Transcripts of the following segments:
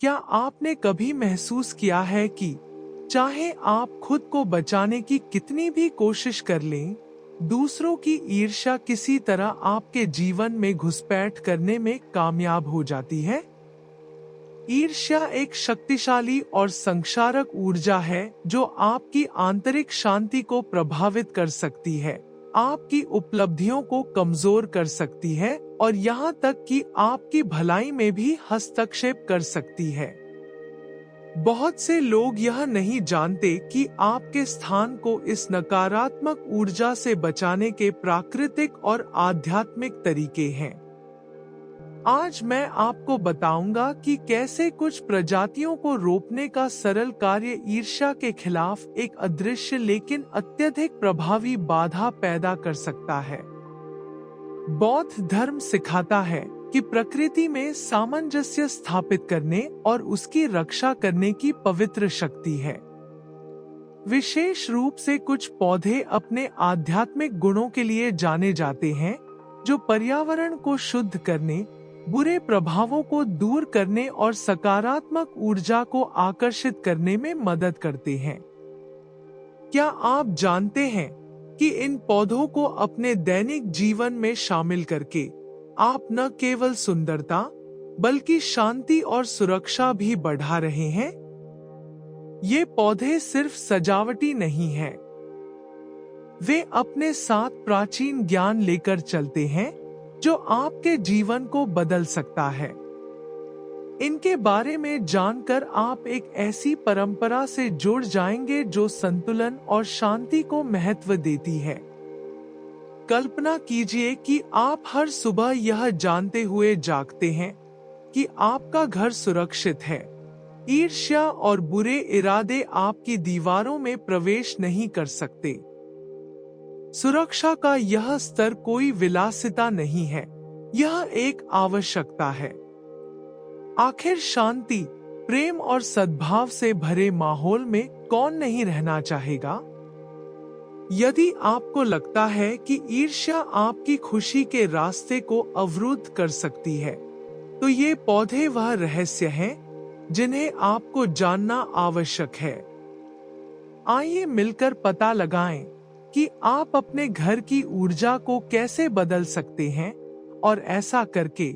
क्या आपने कभी महसूस किया है कि चाहे आप खुद को बचाने की कितनी भी कोशिश कर लें, दूसरों की ईर्ष्या किसी तरह आपके जीवन में घुसपैठ करने में कामयाब हो जाती है? ईर्ष्या एक शक्तिशाली और संक्षारक ऊर्जा है जो आपकी आंतरिक शांति को प्रभावित कर सकती है, आपकी उपलब्धियों को कमजोर कर सकती है और यहाँ तक कि आपकी भलाई में भी हस्तक्षेप कर सकती है। बहुत से लोग यह नहीं जानते कि आपके स्थान को इस नकारात्मक ऊर्जा से बचाने के प्राकृतिक और आध्यात्मिक तरीके हैं। आज मैं आपको बताऊंगा कि कैसे कुछ प्रजातियों को रोकने का सरल कार्य ईर्ष्या के खिलाफ एक अदृश्य लेकिन अत्यधिक प्रभावी बाधा पैदा कर सकता है। बौद्ध धर्म सिखाता है कि प्रकृति में सामंजस्य स्थापित करने और उसकी रक्षा करने की पवित्र शक्ति है। विशेष रूप से कुछ पौधे अपने आध्यात्मिक गुणों के लिए जाने जाते हैं, जो पर्यावरण को शुद्ध करने, बुरे प्रभावों को दूर करने और सकारात्मक ऊर्जा को आकर्षित करने में मदद करते हैं। क्या आप जानते हैं कि इन पौधों को अपने दैनिक जीवन में शामिल करके आप न केवल सुंदरता बल्कि शांति और सुरक्षा भी बढ़ा रहे हैं? ये पौधे सिर्फ सजावटी नहीं हैं, वे अपने साथ प्राचीन ज्ञान लेकर चलते हैं जो आपके जीवन को बदल सकता है। इनके बारे में जानकर आप एक ऐसी परंपरा से जुड़ जाएंगे जो संतुलन और शांति को महत्व देती है। कल्पना कीजिए कि आप हर सुबह यह जानते हुए जागते हैं कि आपका घर सुरक्षित है, ईर्ष्या और बुरे इरादे आपकी दीवारों में प्रवेश नहीं कर सकते। सुरक्षा का यह स्तर कोई विलासिता नहीं है, यह एक आवश्यकता है। आखिर शांति, प्रेम और सद्भाव से भरे माहौल में कौन नहीं रहना चाहेगा? यदि आपको लगता है कि ईर्ष्या आपकी खुशी के रास्ते को अवरुद्ध कर सकती है, तो ये पौधे वह रहस्य हैं जिन्हें आपको जानना आवश्यक है। आइए मिलकर पता लगाएं कि आप अपने घर की ऊर्जा को कैसे बदल सकते हैं और ऐसा करके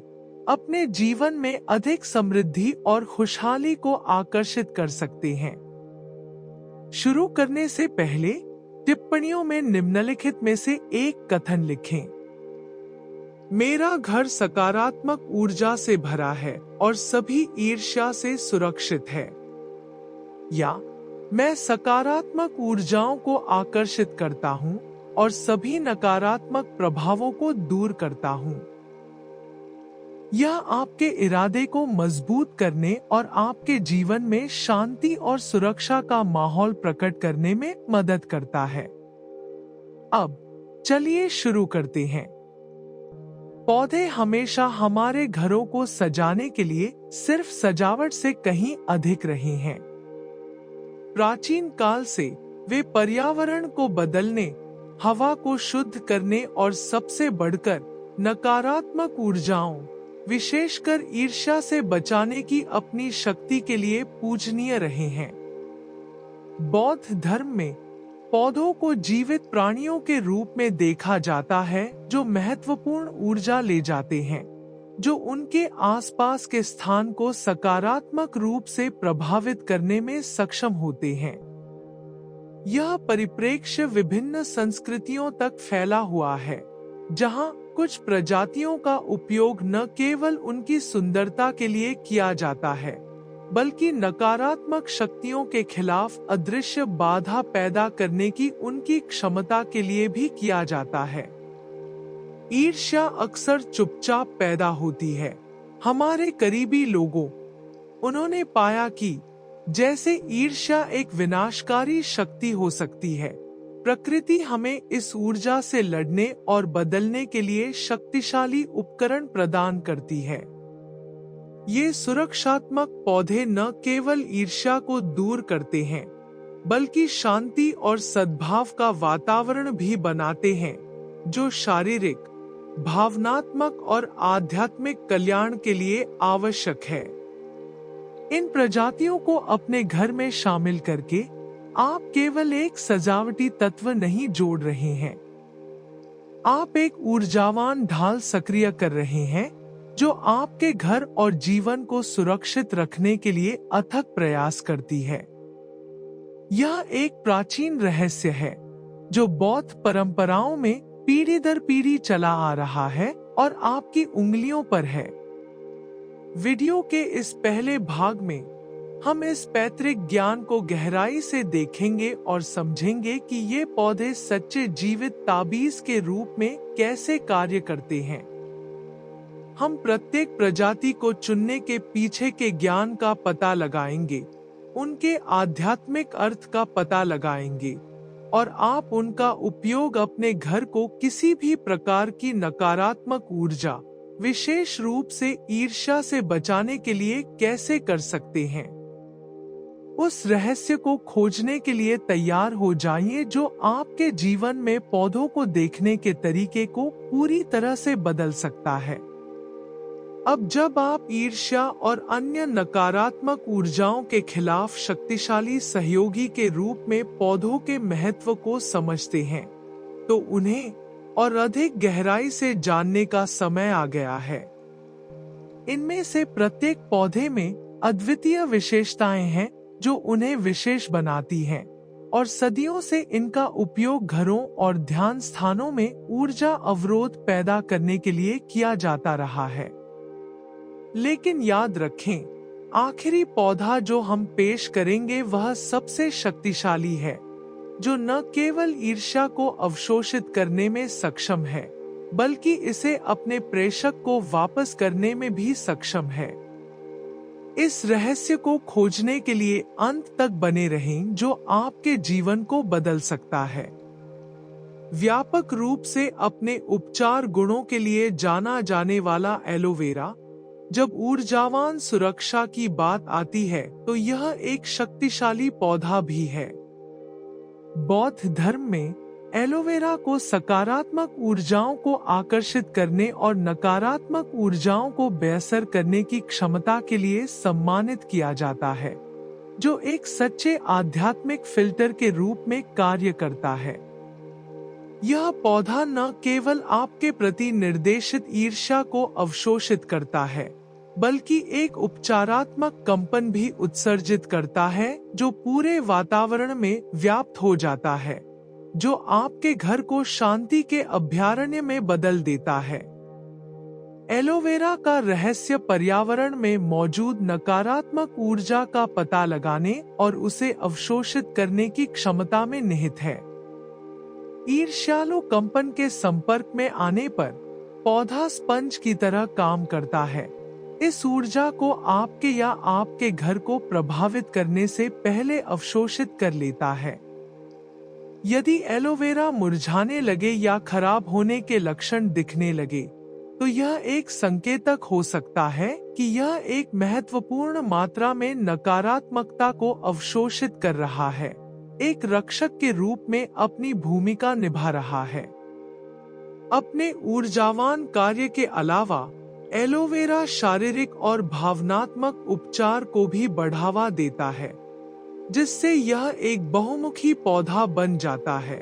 अपने जीवन में अधिक समृद्धि और खुशहाली को आकर्षित कर सकते हैं। शुरू करने से पहले टिप्पणियों में निम्नलिखित में से एक कथन लिखें। मेरा घर सकारात्मक ऊर्जा से भरा है और सभी ईर्ष्या से सुरक्षित है। या मैं सकारात्मक ऊर्जाओं को आकर्षित करता हूं और सभी नकारात्मक प्रभावों को दूर करता हूं। यह आपके इरादे को मजबूत करने और आपके जीवन में शांति और सुरक्षा का माहौल प्रकट करने में मदद करता है। अब चलिए शुरू करते हैं। पौधे हमेशा हमारे घरों को सजाने के लिए सिर्फ सजावट से कहीं अधिक रहे हैं। प्राचीन काल से वे पर्यावरण को बदलने, हवा को शुद्ध करने और सबसे बढ़कर नकारात्मक ऊर्जाओं, विशेषकर ईर्ष्या से बचाने की अपनी शक्ति के लिए पूजनीय रहे हैं। बौद्ध धर्म में पौधों को जीवित प्राणियों के रूप में देखा जाता है जो महत्वपूर्ण ऊर्जा ले जाते हैं, जो उनके आसपास के स्थान को सकारात्मक रूप से प्रभावित करने में सक्षम होते हैं। यह परिप्रेक्ष्य विभिन्न संस्कृतियों तक फैला हुआ है, जहां कुछ प्रजातियों का उपयोग न केवल उनकी सुंदरता के लिए किया जाता है, बल्कि नकारात्मक शक्तियों के खिलाफ अदृश्य बाधा पैदा करने की उनकी क्षमता के लिए भी किया जाता है। ईर्ष्या अक्सर चुपचाप पैदा होती है। हमारे करीबी लोगों, उन्होंने पाया कि जैसे ईर्ष्या एक विनाशकारी शक्ति हो सकती है, प्रकृति हमें इस ऊर्जा से लड़ने और बदलने के लिए शक्तिशाली उपकरण प्रदान करती है। ये सुरक्षात्मक पौधे न केवल ईर्ष्या को दूर करते हैं, बल्कि शांति और सद्भाव का वातावरण भी बनाते हैं, जो शारीरिक, भावनात्मक और आध्यात्मिक कल्याण के लिए आवश्यक है। इन प्रजातियों को अपने घर में शामिल करके आप केवल एक सजावटी तत्व नहीं जोड़ रहे हैं, आप एक ऊर्जावान ढाल सक्रिय कर रहे हैं जो आपके घर और जीवन को सुरक्षित रखने के लिए अथक प्रयास करती है। यह एक प्राचीन रहस्य है जो बौद्ध परंपराओं में पीढ़ी दर पीढ़ी चला आ रहा है और आपकी उंगलियों पर है। वीडियो के इस पहले भाग में हम इस पैतृक ज्ञान को गहराई से देखेंगे और समझेंगे कि ये पौधे सच्चे जीवित ताबीज के रूप में कैसे कार्य करते हैं। हम प्रत्येक प्रजाति को चुनने के पीछे के ज्ञान का पता लगाएंगे, उनके आध्यात्मिक अर्थ का पता लगाएंगे और आप उनका उपयोग अपने घर को किसी भी प्रकार की नकारात्मक ऊर्जा, विशेष रूप से ईर्ष्या से बचाने के लिए कैसे कर सकते हैं। उस रहस्य को खोजने के लिए तैयार हो जाइए जो आपके जीवन में पौधों को देखने के तरीके को पूरी तरह से बदल सकता है। अब जब आप ईर्ष्या और अन्य नकारात्मक ऊर्जाओं के खिलाफ शक्तिशाली सहयोगी के रूप में पौधों के महत्व को समझते हैं, तो उन्हें और अधिक गहराई से जानने का समय आ गया है। इनमें से प्रत्येक पौधे में अद्वितीय विशेषताएं हैं जो उन्हें विशेष बनाती हैं और सदियों से इनका उपयोग घरों और ध्यान स्थानों में ऊर्जा अवरोध पैदा करने के लिए किया जाता रहा है। लेकिन याद रखें, आखिरी पौधा जो हम पेश करेंगे वह सबसे शक्तिशाली है, जो न केवल ईर्ष्या को अवशोषित करने में सक्षम है, बल्कि इसे अपने प्रेषक को वापस करने में भी सक्षम है। इस रहस्य को खोजने के लिए अंत तक बने रहें जो आपके जीवन को बदल सकता है। व्यापक रूप से अपने उपचार गुणों के लिए जाना जाने वाला एलोवेरा, जब ऊर्जावान सुरक्षा की बात आती है तो यह एक शक्तिशाली पौधा भी है। बौद्ध धर्म में एलोवेरा को सकारात्मक ऊर्जाओं को आकर्षित करने और नकारात्मक ऊर्जाओं को बेअसर करने की क्षमता के लिए सम्मानित किया जाता है, जो एक सच्चे आध्यात्मिक फिल्टर के रूप में कार्य करता है। यह पौधा न केवल आपके प्रति निर्देशित ईर्ष्या को अवशोषित करता है, बल्कि एक उपचारात्मक कंपन भी उत्सर्जित करता है जो पूरे वातावरण में व्याप्त हो जाता है, जो आपके घर को शांति के अभयारण्य में बदल देता है। एलोवेरा का रहस्य पर्यावरण में मौजूद नकारात्मक ऊर्जा का पता लगाने और उसे अवशोषित करने की क्षमता में निहित है। ईर्ष्यालु कंपन के संपर्क में आने पर पौधा स्पंज की तरह काम करता है, इस ऊर्जा को आपके या आपके घर को प्रभावित करने से पहले अवशोषित कर लेता है। यदि एलोवेरा मुरझाने लगे या खराब होने के लक्षण दिखने लगे, तो यह एक संकेतक हो सकता है कि यह एक महत्वपूर्ण मात्रा में नकारात्मकता को अवशोषित कर रहा है, एक रक्षक के रूप में अपनी भूमिका निभा रहा है। अपने ऊर्जावान कार्य के अलावा एलोवेरा शारीरिक और भावनात्मक उपचार को भी बढ़ावा देता है, जिससे यह एक बहुमुखी पौधा बन जाता है।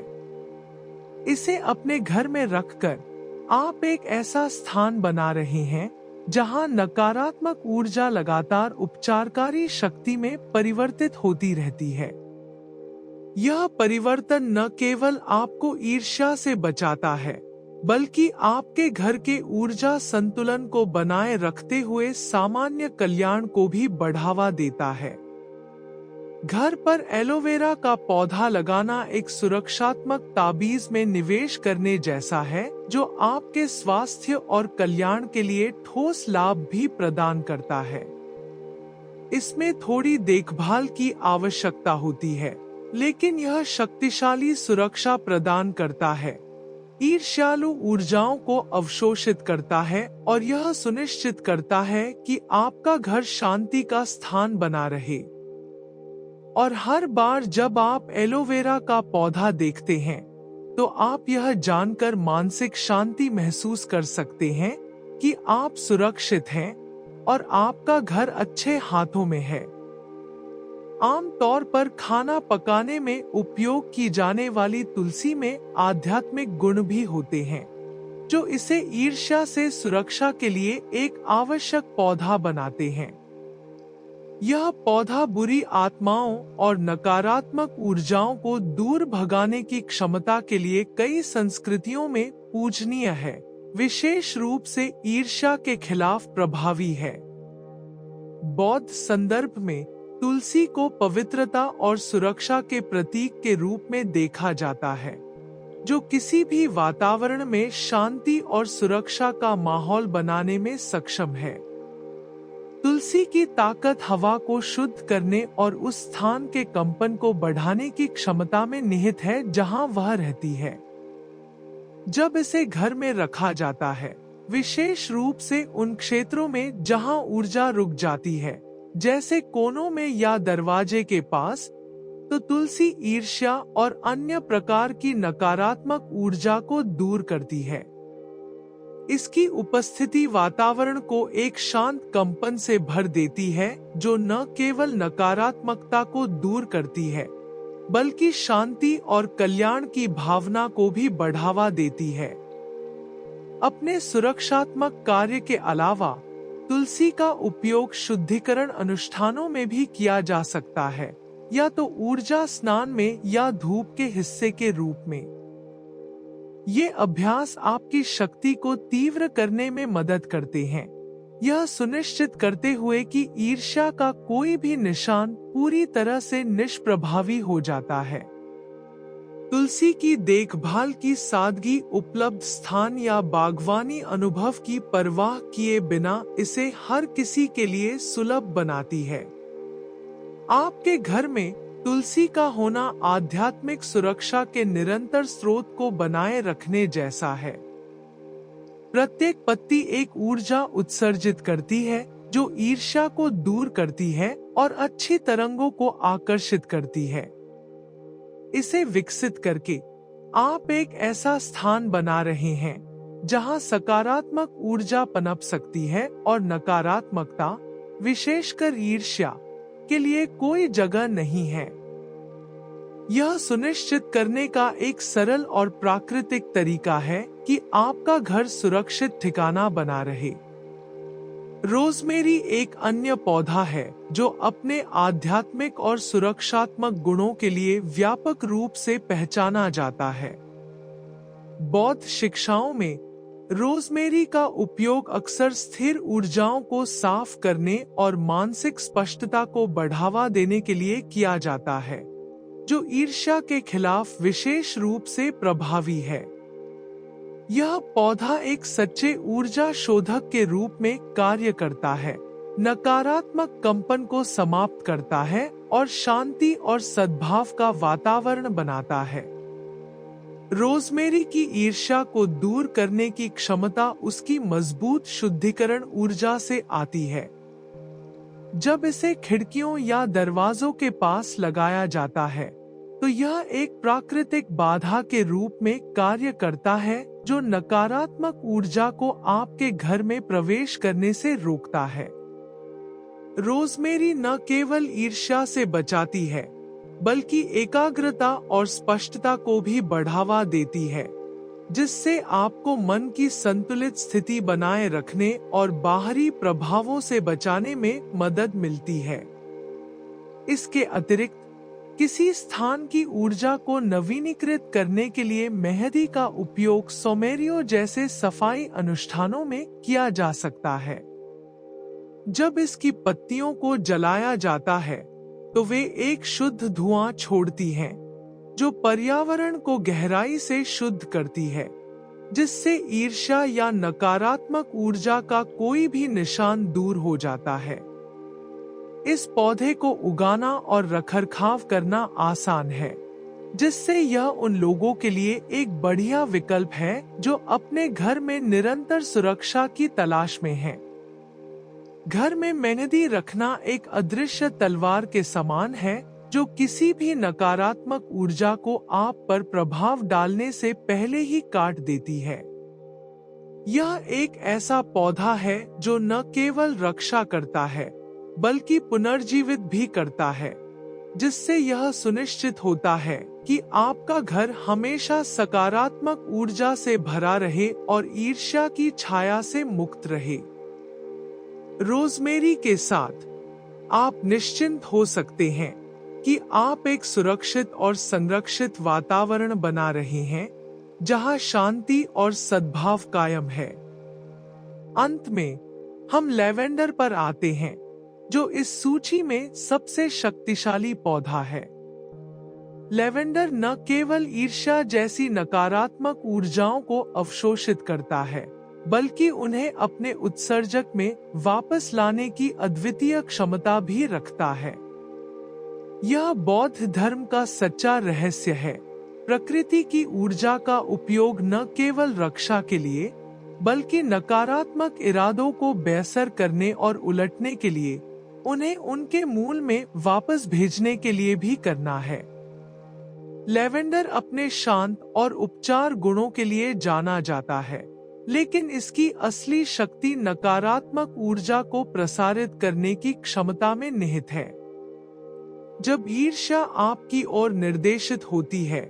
इसे अपने घर में रखकर आप एक ऐसा स्थान बना रहे हैं जहां नकारात्मक ऊर्जा लगातार उपचारकारी शक्ति में परिवर्तित होती रहती है। यह परिवर्तन न केवल आपको ईर्ष्या से बचाता है, बल्कि आपके घर के ऊर्जा संतुलन को बनाए रखते हुए सामान्य कल्याण को भी बढ़ावा देता है। घर पर एलोवेरा का पौधा लगाना एक सुरक्षात्मक ताबीज में निवेश करने जैसा है, जो आपके स्वास्थ्य और कल्याण के लिए ठोस लाभ भी प्रदान करता है। इसमें थोड़ी देखभाल की आवश्यकता होती है, लेकिन यह शक्तिशाली सुरक्षा प्रदान करता है, ईर्ष्यालु ऊर्जाओं को अवशोषित करता है और यह सुनिश्चित करता है कि आपका घर शांति का स्थान बना रहे। और हर बार जब आप एलोवेरा का पौधा देखते हैं, तो आप यह जानकर मानसिक शांति महसूस कर सकते हैं कि आप सुरक्षित हैं और आपका घर अच्छे हाथों में है। आमतौर पर खाना पकाने में उपयोग की जाने वाली तुलसी में आध्यात्मिक गुण भी होते हैं, जो इसे ईर्ष्या से सुरक्षा के लिए एक आवश्यक पौधा बनाते हैं। यह पौधा बुरी आत्माओं और नकारात्मक ऊर्जाओं को दूर भगाने की क्षमता के लिए कई संस्कृतियों में पूजनीय है, विशेष रूप से ईर्ष्या के खिलाफ प्रभावी है। बौद्ध संदर्भ में तुलसी को पवित्रता और सुरक्षा के प्रतीक के रूप में देखा जाता है, जो किसी भी वातावरण में शांति और सुरक्षा का माहौल बनाने में सक्षम है। तुलसी की ताकत हवा को शुद्ध करने और उस स्थान के कंपन को बढ़ाने की क्षमता में निहित है जहां वह रहती है। जब इसे घर में रखा जाता है, विशेष रूप से उन क्षेत्रों में जहां ऊर्जा रुक जाती है, जैसे कोनों में या दरवाजे के पास, तो तुलसी ईर्ष्या और अन्य प्रकार की नकारात्मक ऊर्जा को दूर करती है। इसकी उपस्थिति वातावरण को एक शांत कंपन से भर देती है, जो न केवल नकारात्मकता को दूर करती है, बल्कि शांति और कल्याण की भावना को भी बढ़ावा देती है। अपने सुरक्षात्मक कार्य के अलावा तुलसी का उपयोग शुद्धिकरण अनुष्ठानों में भी किया जा सकता है, या तो ऊर्जा स्नान में या धूप के हिस्से के रूप में। ये अभ्यास आपकी शक्ति को तीव्र करने में मदद करते हैं, यह सुनिश्चित करते हुए कि ईर्ष्या का कोई भी निशान पूरी तरह से निष्प्रभावी हो जाता है। तुलसी की देखभाल की सादगी उपलब्ध स्थान या बागवानी अनुभव की परवाह किए बिना इसे हर किसी के लिए सुलभ बनाती है। आपके घर में तुलसी का होना आध्यात्मिक सुरक्षा के निरंतर स्रोत को बनाए रखने जैसा है। प्रत्येक पत्ती एक ऊर्जा उत्सर्जित करती है, जो ईर्ष्या को दूर करती है और अच्छी तरंगों को आकर्षित करती है। इसे विकसित करके आप एक ऐसा स्थान बना रहे हैं जहां सकारात्मक ऊर्जा पनप सकती है और नकारात्मकता, विशेषकर ईर्ष्या, के लिए कोई जगह नहीं है। यह सुनिश्चित करने का एक सरल और प्राकृतिक तरीका है कि आपका घर सुरक्षित ठिकाना बना रहे। रोजमेरी एक अन्य पौधा है जो अपने आध्यात्मिक और सुरक्षात्मक गुणों के लिए व्यापक रूप से पहचाना जाता है। बौद्ध शिक्षाओं में रोजमेरी का उपयोग अक्सर स्थिर ऊर्जाओं को साफ करने और मानसिक स्पष्टता को बढ़ावा देने के लिए किया जाता है, जो ईर्ष्या के खिलाफ विशेष रूप से प्रभावी है। यह पौधा एक सच्चे ऊर्जा शोधक के रूप में कार्य करता है, नकारात्मक कंपन को समाप्त करता है और शांति और सद्भाव का वातावरण बनाता है। रोजमेरी की ईर्ष्या को दूर करने की क्षमता उसकी मजबूत शुद्धिकरण ऊर्जा से आती है। जब इसे खिड़कियों या दरवाजों के पास लगाया जाता है, तो यह एक प्राकृतिक बाधा के रूप में कार्य करता है, जो नकारात्मक ऊर्जा को आपके घर में प्रवेश करने से रोकता है। रोजमेरी न केवल ईर्ष्या से बचाती है, बल्कि एकाग्रता और स्पष्टता को भी बढ़ावा देती है, जिससे आपको मन की संतुलित स्थिति बनाए रखने और बाहरी प्रभावों से बचाने में मदद मिलती है। इसके अतिरिक्त किसी स्थान की ऊर्जा को नवीनीकृत करने के लिए मेहंदी का उपयोग सोमेरियो जैसे सफाई अनुष्ठानों में किया जा सकता है। जब इसकी पत्तियों को जलाया जाता है, तो वे एक शुद्ध धुआं छोड़ती हैं, जो पर्यावरण को गहराई से शुद्ध करती है, जिससे ईर्ष्या या नकारात्मक ऊर्जा का कोई भी निशान दूर हो जाता है। इस पौधे को उगाना और रखरखाव करना आसान है, जिससे यह उन लोगों के लिए एक बढ़िया विकल्प है जो अपने घर में निरंतर सुरक्षा की तलाश में हैं। घर में मेहंदी रखना एक अदृश्य तलवार के समान है, जो किसी भी नकारात्मक ऊर्जा को आप पर प्रभाव डालने से पहले ही काट देती है। यह एक ऐसा पौधा है जो न केवल रक्षा करता है बल्कि पुनर्जीवित भी करता है, जिससे यह सुनिश्चित होता है कि आपका घर हमेशा सकारात्मक ऊर्जा से भरा रहे और ईर्ष्या की छाया से मुक्त रहे। रोजमेरी के साथ आप निश्चिंत हो सकते हैं कि आप एक सुरक्षित और संरक्षित वातावरण बना रहे हैं जहां शांति और सद्भाव कायम है। अंत में हम लेवेंडर पर आते हैं, जो इस सूची में सबसे शक्तिशाली पौधा है। लेवेंडर न केवल ईर्ष्या जैसी नकारात्मक ऊर्जाओं को अवशोषित करता है, बल्कि उन्हें अपने उत्सर्जक में वापस लाने की अद्वितीय क्षमता भी रखता है। यह बौद्ध धर्म का सच्चा रहस्य है। प्रकृति की ऊर्जा का उपयोग न केवल रक्षा के लिए, बल्कि नकारात्मक इरादों को बेअसर करने और उलटने के लिए, उन्हें उनके मूल में वापस भेजने के लिए भी करना है। लेवेंडर अपने शांत और उपचार गुणों के लिए जाना जाता है, लेकिन इसकी असली शक्ति नकारात्मक ऊर्जा को प्रसारित करने की क्षमता में निहित है। जब ईर्ष्या आपकी ओर निर्देशित होती है,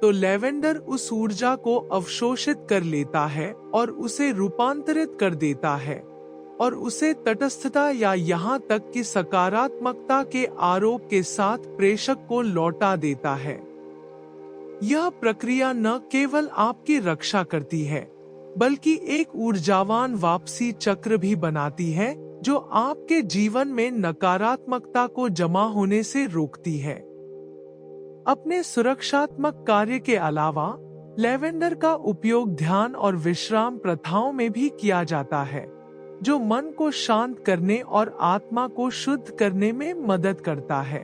तो लेवेंडर उस ऊर्जा को अवशोषित कर लेता है और उसे रूपांतरित कर देता है और उसे तटस्थता या यहाँ तक कि सकारात्मकता के आरोप के साथ प्रेषक को लौटा देता है। यह प्रक्रिया न केवल आपकी रक्षा करती है, बल्कि एक ऊर्जावान वापसी चक्र भी बनाती है, जो आपके जीवन में नकारात्मकता को जमा होने से रोकती है। अपने सुरक्षात्मक कार्य के अलावा लेवेंडर का उपयोग ध्यान और विश्राम प्रथाओं में भी किया जाता है, जो मन को शांत करने और आत्मा को शुद्ध करने में मदद करता है।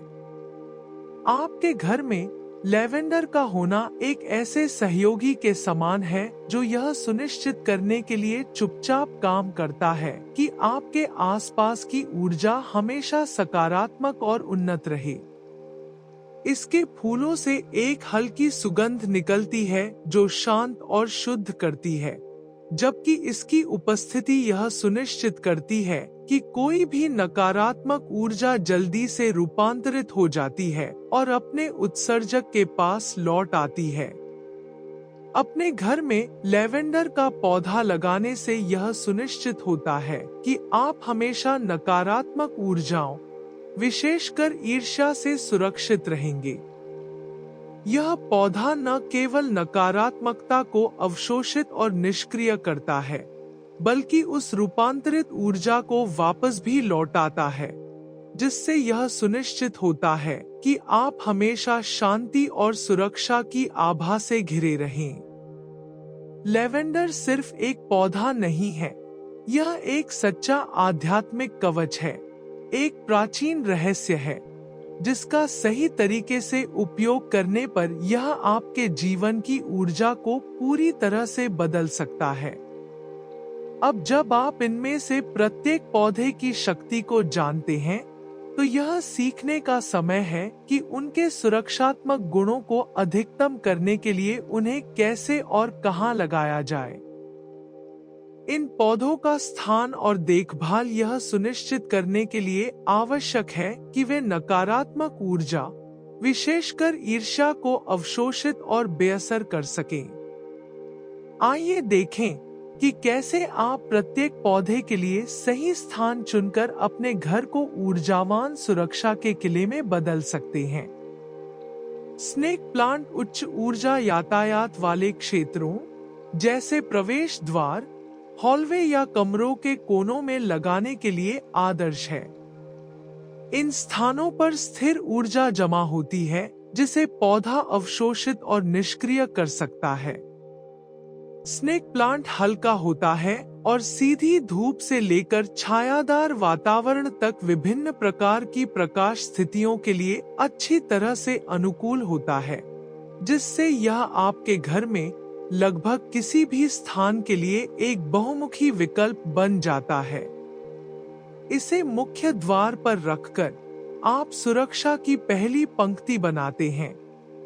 आपके घर में लेवेंडर का होना एक ऐसे सहयोगी के समान है जो यह सुनिश्चित करने के लिए चुपचाप काम करता है कि आपके आसपास की ऊर्जा हमेशा सकारात्मक और उन्नत रहे। इसके फूलों से एक हल्की सुगंध निकलती है जो शांत और शुद्ध करती है, जबकि इसकी उपस्थिति यह सुनिश्चित करती है कि कोई भी नकारात्मक ऊर्जा जल्दी से रूपांतरित हो जाती है और अपने उत्सर्जक के पास लौट आती है। अपने घर में लेवेंडर का पौधा लगाने से यह सुनिश्चित होता है कि आप हमेशा नकारात्मक ऊर्जाओं, विशेषकर ईर्ष्या से सुरक्षित रहेंगे। यह पौधा न केवल नकारात्मकता को अवशोषित और निष्क्रिय करता है, बल्कि उस रूपांतरित ऊर्जा को वापस भी लौटाता है, जिससे यह सुनिश्चित होता है कि आप हमेशा शांति और सुरक्षा की आभा से घिरे रहें। लेवेंडर सिर्फ एक पौधा नहीं है, यह एक सच्चा आध्यात्मिक कवच है, एक प्राचीन रहस्य है, जिसका सही तरीके से उपयोग करने पर यह आपके जीवन की ऊर्जा को पूरी तरह से बदल सकता है। अब जब आप इनमें से प्रत्येक पौधे की शक्ति को जानते हैं, तो यह सीखने का समय है कि उनके सुरक्षात्मक गुणों को अधिकतम करने के लिए उन्हें कैसे और कहां लगाया जाए। इन पौधों का स्थान और देखभाल यह सुनिश्चित करने के लिए आवश्यक है कि वे नकारात्मक ऊर्जा, विशेषकर ईर्ष्या को अवशोषित और बेअसर कर सकें। आइए देखें कि कैसे आप प्रत्येक पौधे के लिए सही स्थान चुनकर अपने घर को ऊर्जावान सुरक्षा के किले में बदल सकते हैं। स्नेक प्लांट उच्च ऊर्जा यातायात वाले क्षेत्रों, जैसे प्रवेश द्वार, हॉलवे या कमरों के कोनों में लगाने के लिए आदर्श है। इन स्थानों पर स्थिर ऊर्जा जमा होती है, जिसे पौधा अवशोषित और निष्क्रिय कर सकता है। स्नेक प्लांट हल्का होता है और सीधी धूप से लेकर छायादार वातावरण तक विभिन्न प्रकार की प्रकाश स्थितियों के लिए अच्छी तरह से अनुकूल होता है, जिससे यह आपके घर में लगभग किसी भी स्थान के लिए एक बहुमुखी विकल्प बन जाता है। इसे मुख्य द्वार पर रखकर आप सुरक्षा की पहली पंक्ति बनाते हैं,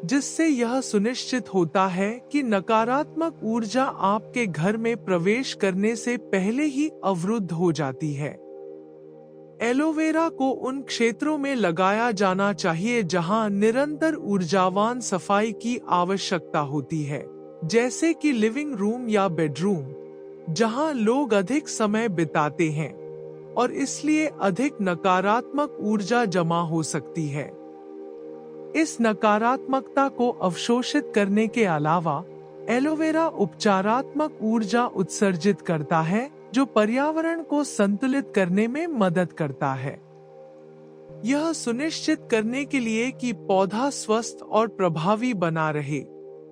जिससे यह सुनिश्चित होता है कि नकारात्मक ऊर्जा आपके घर में प्रवेश करने से पहले ही अवरुद्ध हो जाती है। एलोवेरा को उन क्षेत्रों में लगाया जाना चाहिए जहां निरंतर ऊर्जावान सफाई की आवश्यकता होती है, जैसे कि लिविंग रूम या बेडरूम, जहां लोग अधिक समय बिताते हैं और इसलिए अधिक नकारात्मक ऊर्जा जमा हो सकती है। इस नकारात्मकता को अवशोषित करने के अलावा एलोवेरा उपचारात्मक ऊर्जा उत्सर्जित करता है, जो पर्यावरण को संतुलित करने में मदद करता है। यह सुनिश्चित करने के लिए कि पौधा स्वस्थ और प्रभावी बना रहे,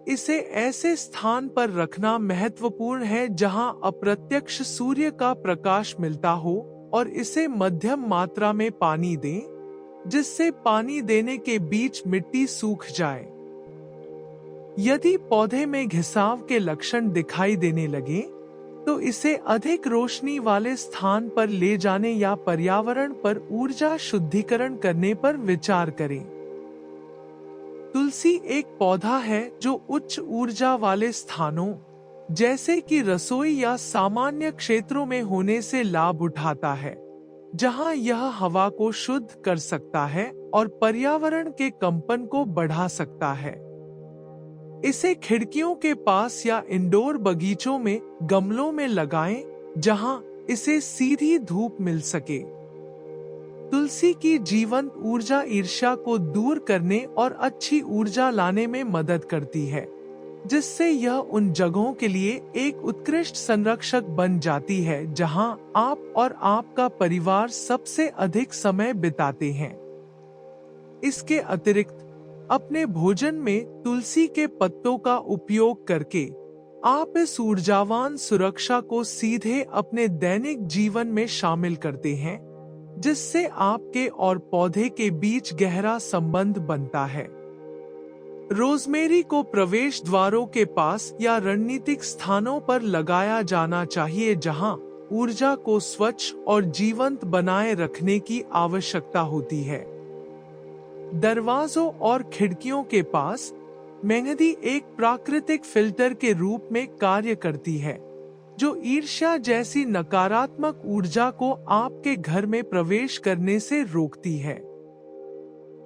इसे ऐसे स्थान पर रखना महत्वपूर्ण है जहां अप्रत्यक्ष सूर्य का प्रकाश मिलता हो, और इसे मध्यम मात्रा में पानी दें, जिससे पानी देने के बीच मिट्टी सूख जाए। यदि पौधे में घिसाव के लक्षण दिखाई देने लगे, तो इसे अधिक रोशनी वाले स्थान पर ले जाने या पर्यावरण पर ऊर्जा शुद्धिकरण करने पर विचार करें। तुलसी एक पौधा है जो उच्च ऊर्जा वाले स्थानों, जैसे कि रसोई या सामान्य क्षेत्रों में होने से लाभ उठाता है, जहां यह हवा को शुद्ध कर सकता है और पर्यावरण के कंपन को बढ़ा सकता है। इसे खिड़कियों के पास या इंडोर बगीचों में गमलों में लगाएं, जहां इसे सीधी धूप मिल सके। तुलसी की जीवंत ऊर्जा ईर्ष्या को दूर करने और अच्छी ऊर्जा लाने में मदद करती है, जिससे यह उन जगहों के लिए एक उत्कृष्ट संरक्षक बन जाती है जहां आप और आपका परिवार सबसे अधिक समय बिताते हैं। इसके अतिरिक्त अपने भोजन में तुलसी के पत्तों का उपयोग करके आप इस ऊर्जावान सुरक्षा को सीधे अपने दैनिक जीवन में शामिल करते हैं, जिससे आपके और पौधे के बीच गहरा संबंध बनता है। रोजमेरी को प्रवेश द्वारों के पास या रणनीतिक स्थानों पर लगाया जाना चाहिए जहां ऊर्जा को स्वच्छ और जीवंत बनाए रखने की आवश्यकता होती है। दरवाजों और खिड़कियों के पास मेहंदी एक प्राकृतिक फिल्टर के रूप में कार्य करती है, जो ईर्ष्या जैसी नकारात्मक ऊर्जा को आपके घर में प्रवेश करने से रोकती है।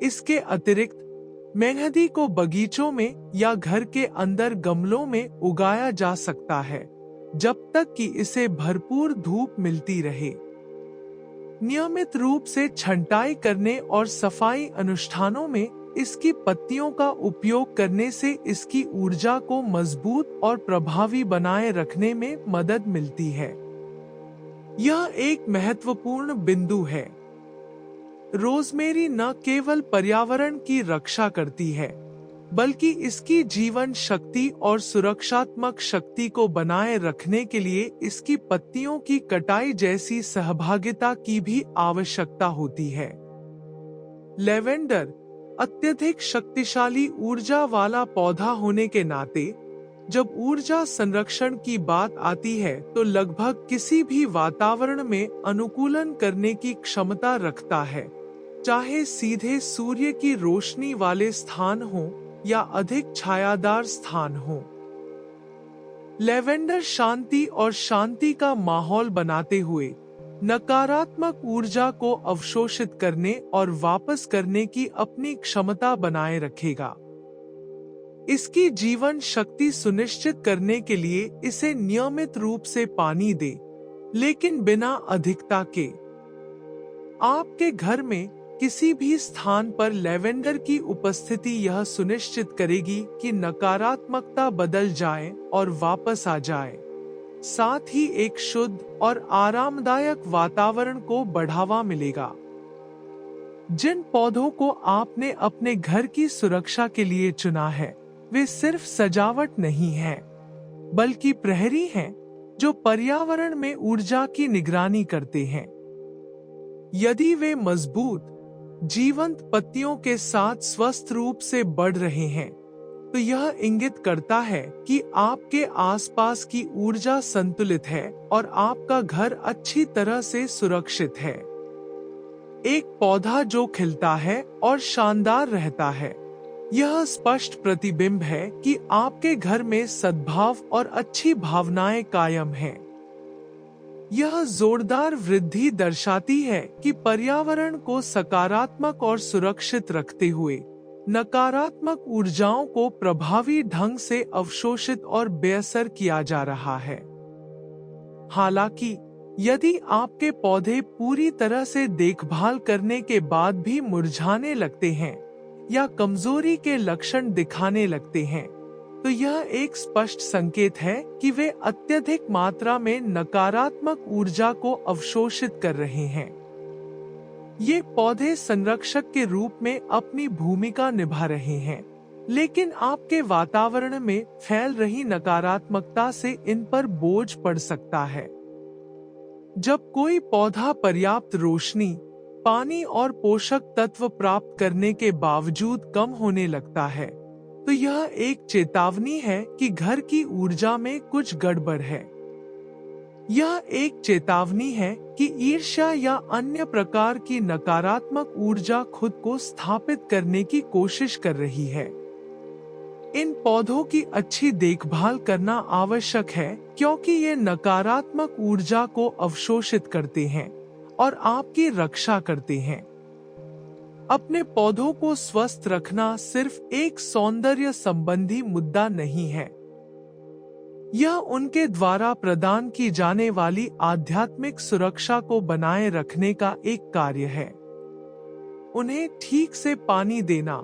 इसके अतिरिक्त मेहंदी को बगीचों में या घर के अंदर गमलों में उगाया जा सकता है, जब तक कि इसे भरपूर धूप मिलती रहे। नियमित रूप से छंटाई करने और सफाई अनुष्ठानों में इसकी पत्तियों का उपयोग करने से इसकी ऊर्जा को मजबूत और प्रभावी बनाए रखने में मदद मिलती है। यह एक महत्वपूर्ण बिंदु है। रोजमेरी न केवल पर्यावरण की रक्षा करती है, बल्कि इसकी जीवन शक्ति और सुरक्षात्मक शक्ति को बनाए रखने के लिए इसकी पत्तियों की कटाई जैसी सहभागिता की भी आवश्यकता होती है। लेवेंडर अत्यधिक शक्तिशाली ऊर्जा वाला पौधा होने के नाते जब ऊर्जा संरक्षण की बात आती है तो लगभग किसी भी वातावरण में अनुकूलन करने की क्षमता रखता है, चाहे सीधे सूर्य की रोशनी वाले स्थान हो या अधिक छायादार स्थान हो। लेवेंडर शांति और शांति का माहौल बनाते हुए नकारात्मक ऊर्जा को अवशोषित करने और वापस करने की अपनी क्षमता बनाए रखेगा। इसकी जीवन शक्ति सुनिश्चित करने के लिए इसे नियमित रूप से पानी दे, लेकिन बिना अधिकता के। आपके घर में किसी भी स्थान पर लेवेंडर की उपस्थिति यह सुनिश्चित करेगी कि नकारात्मकता बदल जाए और वापस आ जाए, साथ ही एक शुद्ध और आरामदायक वातावरण को बढ़ावा मिलेगा। जिन पौधों को आपने अपने घर की सुरक्षा के लिए चुना है, वे सिर्फ सजावट नहीं हैं, बल्कि प्रहरी हैं जो पर्यावरण में ऊर्जा की निगरानी करते हैं। यदि वे मजबूत, जीवंत पत्तियों के साथ स्वस्थ रूप से बढ़ रहे हैं, तो यह इंगित करता है कि आपके आसपास की ऊर्जा संतुलित है और आपका घर अच्छी तरह से सुरक्षित है। एक पौधा जो खिलता है और शानदार रहता है, यह स्पष्ट प्रतिबिंब है कि आपके घर में सद्भाव और अच्छी भावनाएं कायम हैं। यह जोरदार वृद्धि दर्शाती है कि पर्यावरण को सकारात्मक और सुरक्षित रखते हुए नकारात्मक ऊर्जाओं को प्रभावी ढंग से अवशोषित और बेअसर किया जा रहा है। हालांकि यदि आपके पौधे पूरी तरह से देखभाल करने के बाद भी मुरझाने लगते हैं या कमजोरी के लक्षण दिखाने लगते हैं, तो यह एक स्पष्ट संकेत है कि वे अत्यधिक मात्रा में नकारात्मक ऊर्जा को अवशोषित कर रहे हैं। ये पौधे संरक्षक के रूप में अपनी भूमिका निभा रहे हैं, लेकिन आपके वातावरण में फैल रही नकारात्मकता से इन पर बोझ पड़ सकता है। जब कोई पौधा पर्याप्त रोशनी, पानी और पोषक तत्व प्राप्त करने के बावजूद कम होने लगता है, तो यह एक चेतावनी है कि घर की ऊर्जा में कुछ गड़बड़ है। यह एक चेतावनी है कि ईर्ष्या या अन्य प्रकार की नकारात्मक ऊर्जा खुद को स्थापित करने की कोशिश कर रही है। इन पौधों की अच्छी देखभाल करना आवश्यक है, क्योंकि ये नकारात्मक ऊर्जा को अवशोषित करते हैं और आपकी रक्षा करते हैं। अपने पौधों को स्वस्थ रखना सिर्फ एक सौंदर्य संबंधी मुद्दा नहीं है। यह उनके द्वारा प्रदान की जाने वाली आध्यात्मिक सुरक्षा को बनाए रखने का एक कार्य है। उन्हें ठीक से पानी देना,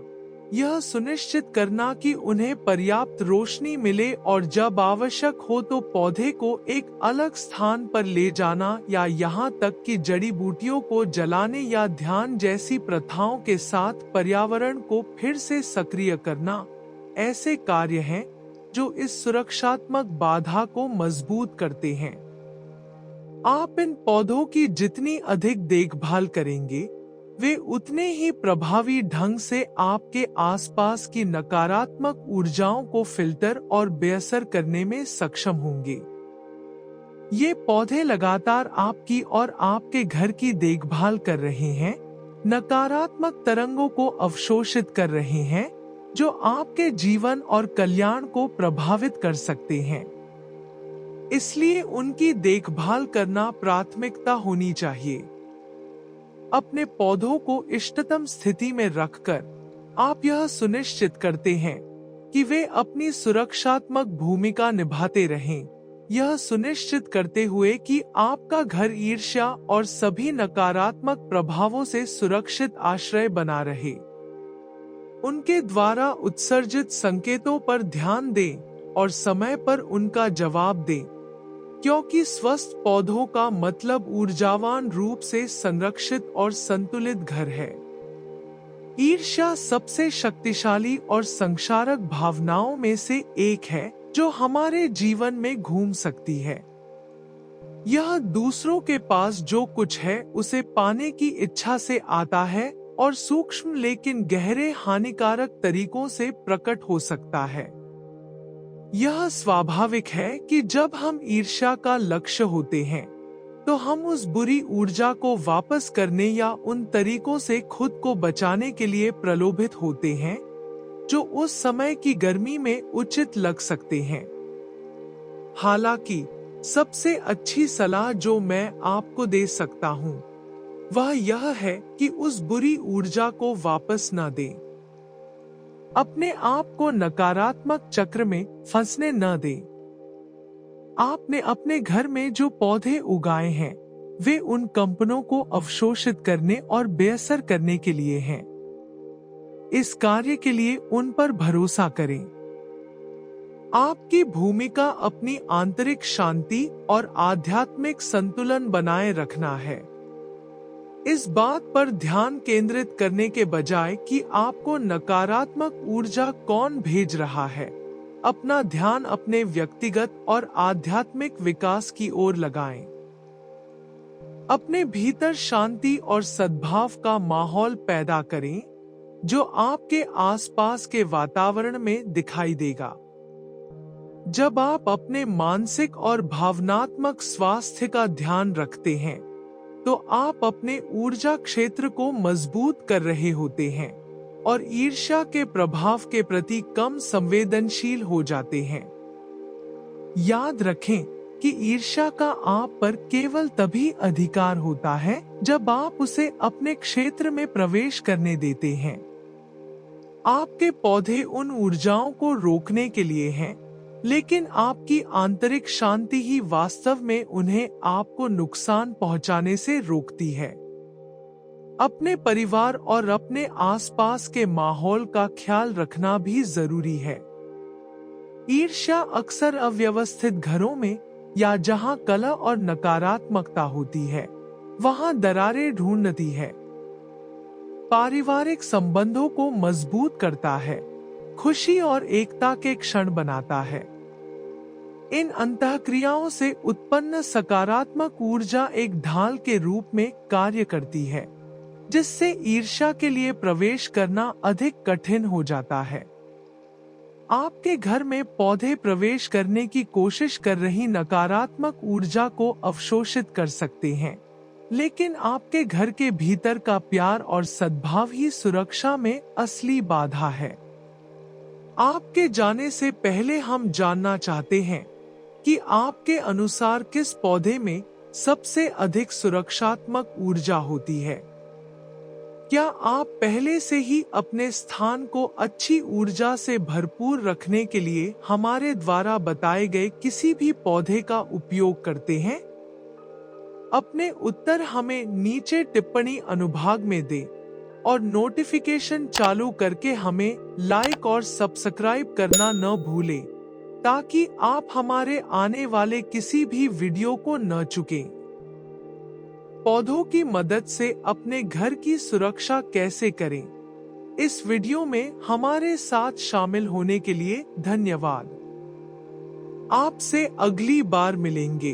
यह सुनिश्चित करना कि उन्हें पर्याप्त रोशनी मिले और जब आवश्यक हो तो पौधे को एक अलग स्थान पर ले जाना या यहाँ तक कि जड़ी बूटियों को जलाने या ध्यान जैसी प्रथाओं के साथ पर्यावरण को फिर से सक्रिय करना, ऐसे कार्य हैं जो इस सुरक्षात्मक बाधा को मजबूत करते हैं। आप इन पौधों की जितनी अधिक देखभाल करेंगे, वे उतने ही प्रभावी ढंग से आपके आसपास की नकारात्मक ऊर्जाओं को फिल्टर और बेअसर करने में सक्षम होंगे। ये पौधे लगातार आपकी और आपके घर की देखभाल कर रहे हैं, नकारात्मक तरंगों को अवशोषित कर रहे हैं, जो आपके जीवन और कल्याण को प्रभावित कर सकते हैं। इसलिए उनकी देखभाल करना प्राथमिकता होनी चाहिए। अपने पौधों को इष्टतम स्थिति में रखकर आप यह सुनिश्चित करते हैं कि वे अपनी सुरक्षात्मक भूमिका निभाते रहें, यह सुनिश्चित करते हुए कि आपका घर ईर्ष्या और सभी नकारात्मक प्रभावों से सुरक्षित आश्रय बना रहे। उनके द्वारा उत्सर्जित संकेतों पर ध्यान दें और समय पर उनका जवाब दें, क्योंकि स्वस्थ पौधों का मतलब ऊर्जावान रूप से संरक्षित और संतुलित घर है। ईर्ष्या सबसे शक्तिशाली और संक्षारक भावनाओं में से एक है जो हमारे जीवन में घूम सकती है। यह दूसरों के पास जो कुछ है उसे पाने की इच्छा से आता है और सूक्ष्म लेकिन गहरे हानिकारक तरीकों से प्रकट हो सकता है। यह स्वाभाविक है कि जब हम ईर्ष्या का लक्ष्य होते हैं, तो हम उस बुरी ऊर्जा को वापस करने या उन तरीकों से खुद को बचाने के लिए प्रलोभित होते हैं जो उस समय की गर्मी में उचित लग सकते हैं। हालांकि सबसे अच्छी सलाह जो मैं आपको दे सकता हूं, वह यह है कि उस बुरी ऊर्जा को वापस न दें। अपने आप को नकारात्मक चक्र में फंसने न दें। आपने अपने घर में जो पौधे उगाए हैं, वे उन कंपनों को अवशोषित करने और बेअसर करने के लिए हैं। इस कार्य के लिए उन पर भरोसा करें। आपकी भूमिका अपनी आंतरिक शांति और आध्यात्मिक संतुलन बनाए रखना है। इस बात पर ध्यान केंद्रित करने के बजाय कि आपको नकारात्मक ऊर्जा कौन भेज रहा है, अपना ध्यान अपने व्यक्तिगत और आध्यात्मिक विकास की ओर लगाएं। अपने भीतर शांति और सद्भाव का माहौल पैदा करें, जो आपके आसपास के वातावरण में दिखाई देगा। जब आप अपने मानसिक और भावनात्मक स्वास्थ्य का ध्यान रखते हैं, तो आप अपने ऊर्जा क्षेत्र को मजबूत कर रहे होते हैं और ईर्ष्या के प्रभाव के प्रति कम संवेदनशील हो जाते हैं। याद रखें कि ईर्ष्या का आप पर केवल तभी अधिकार होता है जब आप उसे अपने क्षेत्र में प्रवेश करने देते हैं। आपके पौधे उन ऊर्जाओं को रोकने के लिए हैं, लेकिन आपकी आंतरिक शांति ही वास्तव में उन्हें आपको नुकसान पहुंचाने से रोकती है। अपने परिवार और अपने आसपास के माहौल का ख्याल रखना भी जरूरी है। ईर्ष्या अक्सर अव्यवस्थित घरों में या जहां कलह और नकारात्मकता होती है, वहां दरारें ढूंढती है। पारिवारिक संबंधों को मजबूत करता है, खुशी और एकता के क्षण बनाता है। इन अंतःक्रियाओं से उत्पन्न सकारात्मक ऊर्जा एक ढाल के रूप में कार्य करती है, जिससे ईर्ष्या के लिए प्रवेश करना अधिक कठिन हो जाता है। आपके घर में पौधे प्रवेश करने की कोशिश कर रही नकारात्मक ऊर्जा को अवशोषित कर सकते हैं, लेकिन आपके घर के भीतर का प्यार और सद्भाव ही सुरक्षा में असली बाधा है। आपके जाने से पहले हम जानना चाहते हैं कि आपके अनुसार किस पौधे में सबसे अधिक सुरक्षात्मक ऊर्जा होती है। क्या आप पहले से ही अपने स्थान को अच्छी ऊर्जा से भरपूर रखने के लिए हमारे द्वारा बताए गए किसी भी पौधे का उपयोग करते हैं? अपने उत्तर हमें नीचे टिप्पणी अनुभाग में दें और नोटिफिकेशन चालू करके हमें लाइक और सब्सक्राइब करना न भूलें, ताकि आप हमारे आने वाले किसी भी वीडियो को न चुकें। पौधों की मदद से अपने घर की सुरक्षा कैसे करें? इस वीडियो में हमारे साथ शामिल होने के लिए धन्यवाद। आपसे अगली बार मिलेंगे।